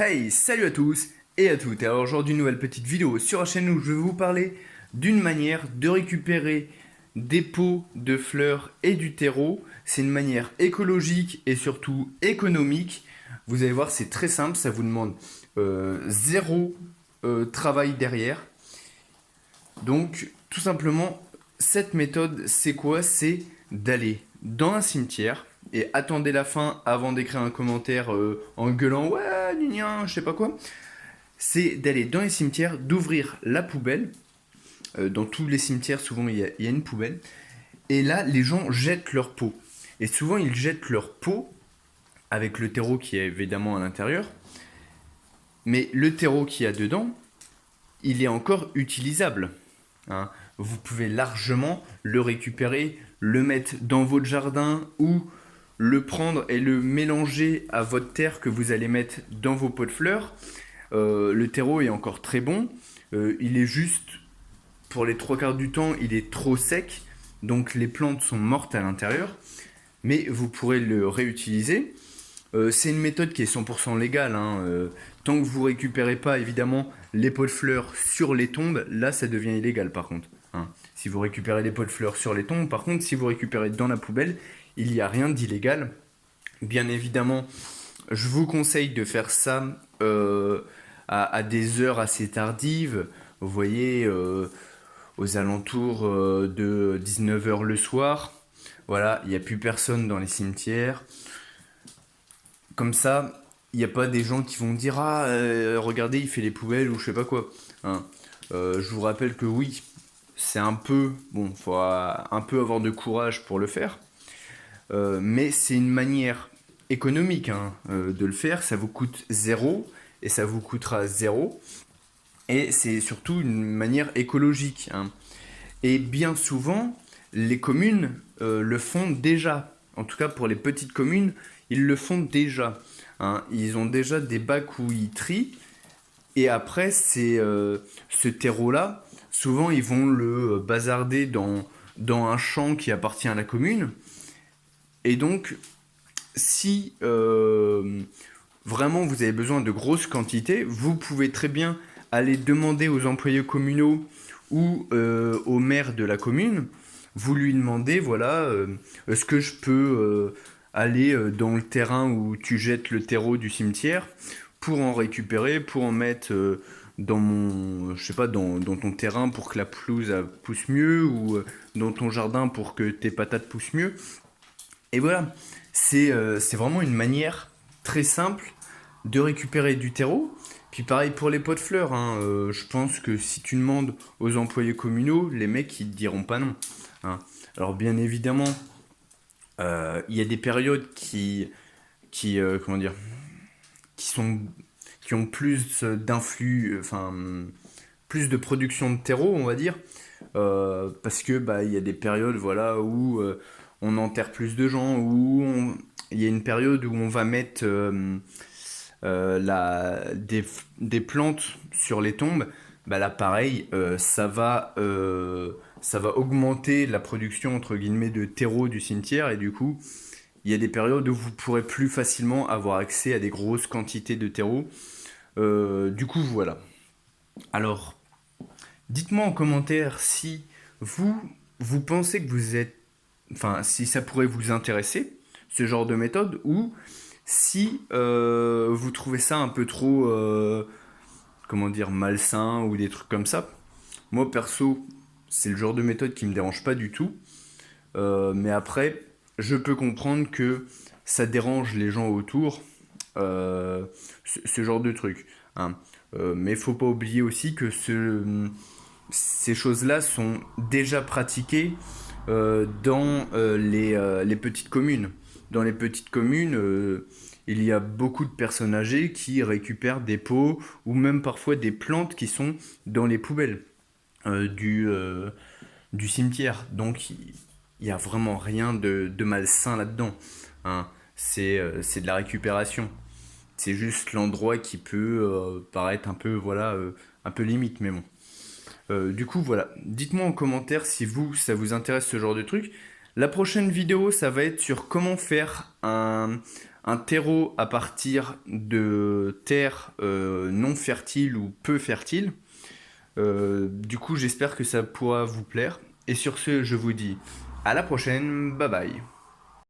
Hey, salut à tous et à toutes. Alors aujourd'hui, une nouvelle petite vidéo sur la chaîne où je vais vous parler d'une manière de récupérer des pots de fleurs et du terreau. C'est une manière écologique et surtout économique. Vous allez voir, c'est très simple, ça vous demande zéro travail derrière. Donc, tout simplement, cette méthode, c'est quoi? C'est d'aller dans un cimetière et attendez la fin avant d'écrire un commentaire en gueulant ouais, gna, je sais pas quoi. C'est d'aller dans les cimetières, d'ouvrir la poubelle. Dans tous les cimetières, souvent, il y a une poubelle. Et là, les gens jettent leur pot. Et souvent, ils jettent leur pot avec le terreau qui est évidemment à l'intérieur. Mais le terreau qu'il y a dedans, il est encore utilisable. Hein. Vous pouvez largement le récupérer, le mettre dans votre jardin ou le prendre et le mélanger à votre terre que vous allez mettre dans vos pots de fleurs. Le terreau est encore très bon. Il est juste, pour les trois quarts du temps, il est trop sec. Donc les plantes sont mortes à l'intérieur. Mais vous pourrez le réutiliser. C'est une méthode qui est 100% légale. Hein. Tant que vous récupérez pas évidemment les pots de fleurs sur les tombes, là ça devient illégal par contre. Hein. Si vous récupérez les pots de fleurs sur les tombes, par contre si vous récupérez dans la poubelle, il n'y a rien d'illégal. Bien évidemment, je vous conseille de faire ça à des heures assez tardives. Vous voyez, aux alentours de 19h le soir. Voilà, il n'y a plus personne dans les cimetières. Comme ça, il n'y a pas des gens qui vont dire ah regardez il fait les poubelles ou je sais pas quoi. Hein. Je vous rappelle que oui, c'est un peu bon, faut un peu avoir de courage pour le faire, mais c'est une manière économique hein, de le faire. Ça vous coûte zéro et ça vous coûtera zéro et c'est surtout une manière écologique. Hein. Et bien souvent, les communes le font déjà. En tout cas, pour les petites communes, ils le font déjà. Hein. Ils ont déjà des bacs où ils trient. Et après, ce terreau-là, souvent, ils vont le bazarder dans un champ qui appartient à la commune. Et donc, si vraiment vous avez besoin de grosses quantités, vous pouvez très bien aller demander aux employés communaux ou au maire de la commune, vous lui demandez, voilà, est-ce que je peux aller dans le terrain où tu jettes le terreau du cimetière pour en récupérer, pour en mettre dans mon, je sais pas, dans ton terrain pour que la pelouse pousse mieux ou dans ton jardin pour que tes patates poussent mieux. Et voilà, c'est vraiment une manière très simple de récupérer du terreau. Puis pareil pour les pots de fleurs, hein, je pense que si tu demandes aux employés communaux, les mecs ils te diront pas non. Hein. Alors bien évidemment, il y a des périodes qui comment dire, qui sont, qui ont plus d'influx, enfin plus de production de terreau, on va dire, parce que bah il y a des périodes voilà où on enterre plus de gens, il y a une période où on va mettre des plantes sur les tombes, bah là pareil, ça va augmenter la production entre guillemets de terreau du cimetière et du coup il y a des périodes où vous pourrez plus facilement avoir accès à des grosses quantités de terreau. Du coup voilà. Alors dites-moi en commentaire si vous vous pensez que vous êtes, enfin si ça pourrait vous intéresser ce genre de méthode ou si vous trouvez ça un peu trop, comment dire, malsain ou des trucs comme ça. Moi perso, c'est le genre de méthode qui me dérange pas du tout. Mais après, je peux comprendre que ça dérange les gens autour, ce genre de truc. Hein. Mais il faut pas oublier aussi que ces choses-là sont déjà pratiquées dans les petites communes. Dans les petites communes, il y a beaucoup de personnes âgées qui récupèrent des pots ou même parfois des plantes qui sont dans les poubelles euh, du, euh, du cimetière. Donc il n'y a vraiment rien de malsain là-dedans. Hein. C'est de la récupération. C'est juste l'endroit qui peut paraître un peu, voilà, un peu limite, mais bon. Du coup, voilà. Dites-moi en commentaire si vous, ça vous intéresse ce genre de truc. La prochaine vidéo, ça va être sur comment faire un terreau à partir de terres non fertiles ou peu fertiles. Du coup, j'espère que ça pourra vous plaire. Et sur ce, je vous dis à la prochaine. Bye bye.